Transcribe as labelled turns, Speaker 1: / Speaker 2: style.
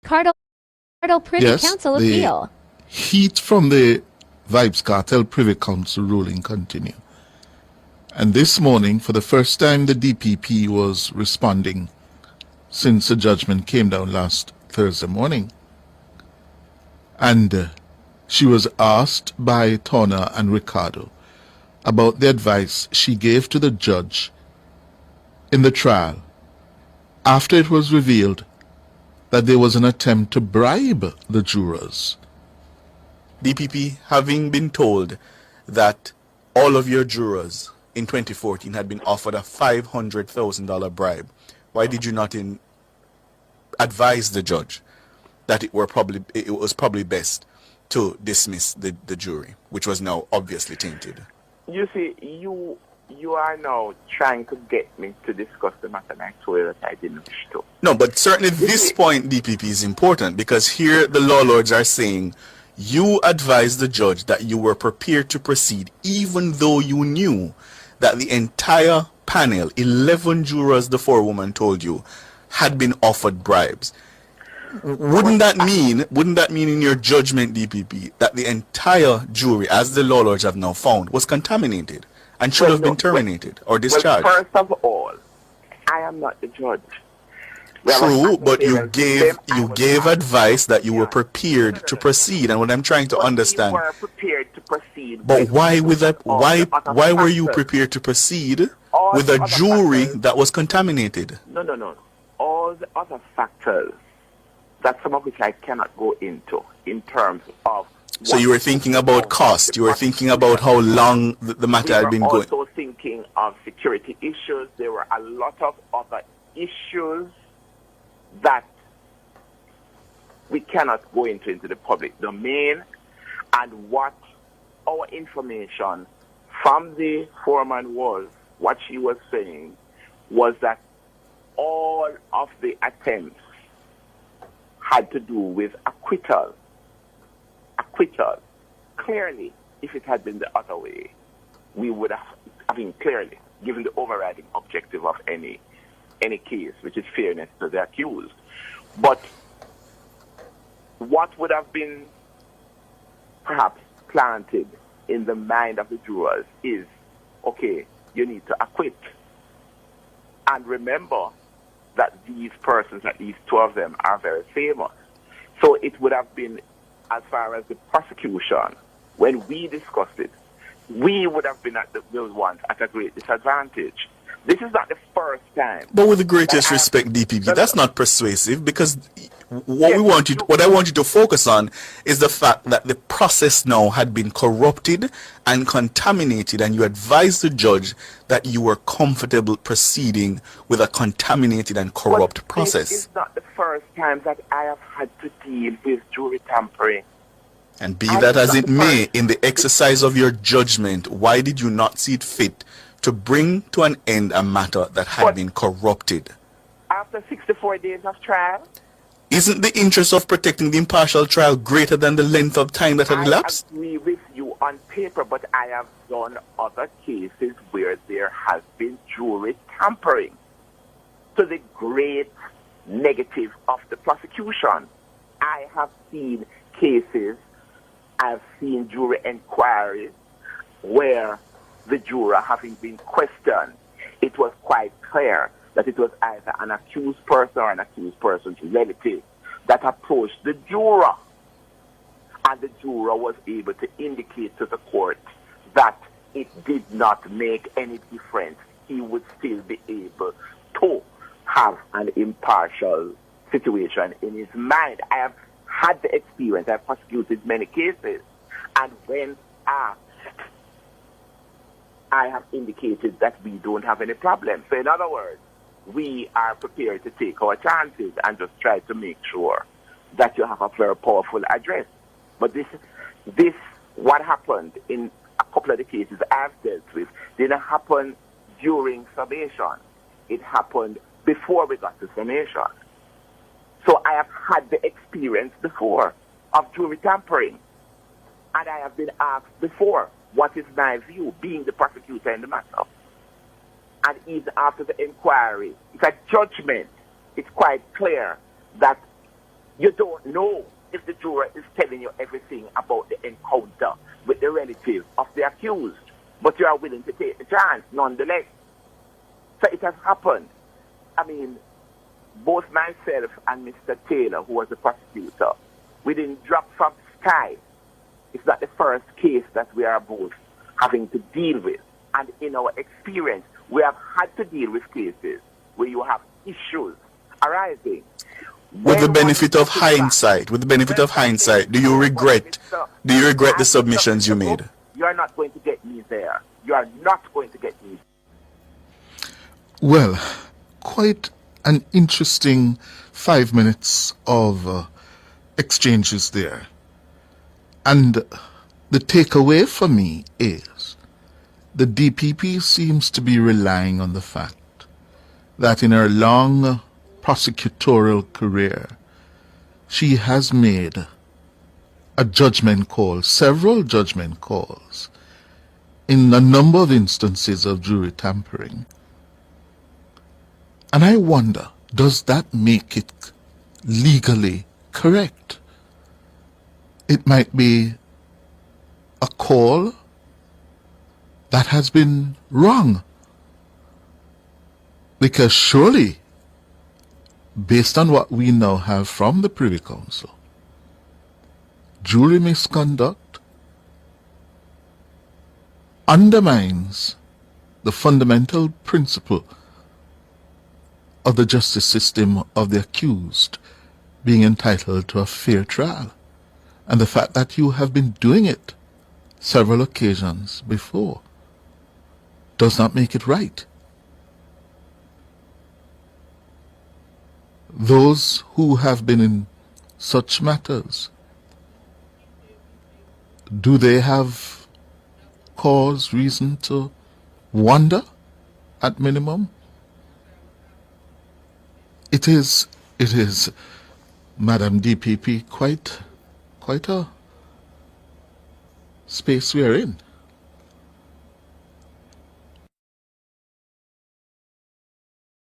Speaker 1: Kartel Privy Council appeal.
Speaker 2: Heat from the Vybz Kartel Privy Council ruling continue. And this morning, for the first time, the DPP was responding since the judgment came down last Thursday morning. And she was asked by Tona and Ricardo about the advice she gave to the judge in the trial after it was revealed that there was an attempt to bribe the jurors.
Speaker 3: DPP, having been told that all of your jurors in 2014 had been offered a $500,000 bribe, why did you not advise the judge that it was probably best to dismiss the jury, which was now obviously tainted?
Speaker 4: You see, you are now trying to get me to discuss the matter, and I told you that I didn't wish to.
Speaker 3: No, but certainly this point, DPP, is important, because here the law lords are saying you advised the judge that you were prepared to proceed even though you knew that the entire panel, 11 jurors, the forewoman told you, had been offered bribes. Wouldn't that mean in your judgment, DPP, that the entire jury, as the law lords have now found, was contaminated and should have been terminated or discharged?
Speaker 4: Well, first of all, I am not the judge.
Speaker 3: True, but you gave advice that you were prepared to proceed, and what I'm trying to understand.
Speaker 4: We were prepared to proceed.
Speaker 3: But why with that? Why were you prepared to proceed with a jury that was contaminated?
Speaker 4: No. All the other factors, that some of which I cannot go into in terms of.
Speaker 3: So you were thinking about cost. You were thinking about how long the matter had been going.
Speaker 4: We were also thinking of security issues. There were a lot of other issues that we cannot go into the public domain, and what our information from the foreman was, what she was saying, was that all of the attempts had to do with acquittal. Clearly, if it had been the other way, we would have, clearly, given the overriding objective of any case, which is fairness to the accused. But what would have been perhaps planted in the mind of the jurors is, okay, you need to acquit. And remember that these persons, at least two of them, are very famous. So it would have been, as far as the prosecution, when we discussed it, we would have been those ones at a great disadvantage. This is not the first time.
Speaker 3: But with the greatest respect, DPP, that's not persuasive, because what I want you to focus on is the fact that the process now had been corrupted and contaminated, and you advised the judge that you were comfortable proceeding with a contaminated and corrupt process.
Speaker 4: This is not the first time that I have had to deal with jury tampering.
Speaker 3: And be that as it may, in the exercise of your judgment, why did you not see it fit to bring to an end a matter that had been corrupted?
Speaker 4: After 64 days of trial?
Speaker 3: Isn't the interest of protecting the impartial trial greater than the length of time that had elapsed?
Speaker 4: I agree with you on paper, but I have done other cases where there has been jury tampering to the great negative of the prosecution. I have seen cases, I've seen jury inquiries where the juror, having been questioned, it was quite clear that it was either an accused person or an accused person's relative that approached the juror. And the juror was able to indicate to the court that it did not make any difference. He would still be able to have an impartial situation in his mind. I have had the experience. I've prosecuted many cases. And when asked, I have indicated that we don't have any problem. So in other words, we are prepared to take our chances and just try to make sure that you have a very powerful address. But this, what happened in a couple of the cases I've dealt with, didn't happen during summation. It happened before we got to summation. So I have had the experience before of jury tampering. And I have been asked before, what is my view, being the prosecutor in the matter? And even after the inquiry, it's a judgment. It's quite clear that You don't know if the juror is telling you everything about the encounter with the relative of the accused, but you are willing to take the chance nonetheless. So it has happened. I mean, both myself and Mr. Taylor, who was the prosecutor, we didn't drop from the sky. It's not the first case that we are both having to deal with. And in our experience, we have had to deal with cases where you have issues arising.
Speaker 3: With the benefit of hindsight, do you regret the submissions you made?
Speaker 4: You are not going to get me there. You are not going to get me.
Speaker 2: Well, quite an interesting 5 minutes of exchanges there. And the takeaway for me is the DPP seems to be relying on the fact that in her long prosecutorial career, she has made a judgment call, several judgment calls, in a number of instances of jury tampering. And I wonder, does that make it legally correct? It might be a call that has been wrong. Because surely, based on what we now have from the Privy Council, jury misconduct undermines the fundamental principle of the justice system of the accused being entitled to a fair trial. And the fact that you have been doing it several occasions before does not make it right. Those who have been in such matters, do they have cause, reason to wonder, at minimum? It is, Madam DPP, quite a space we are in.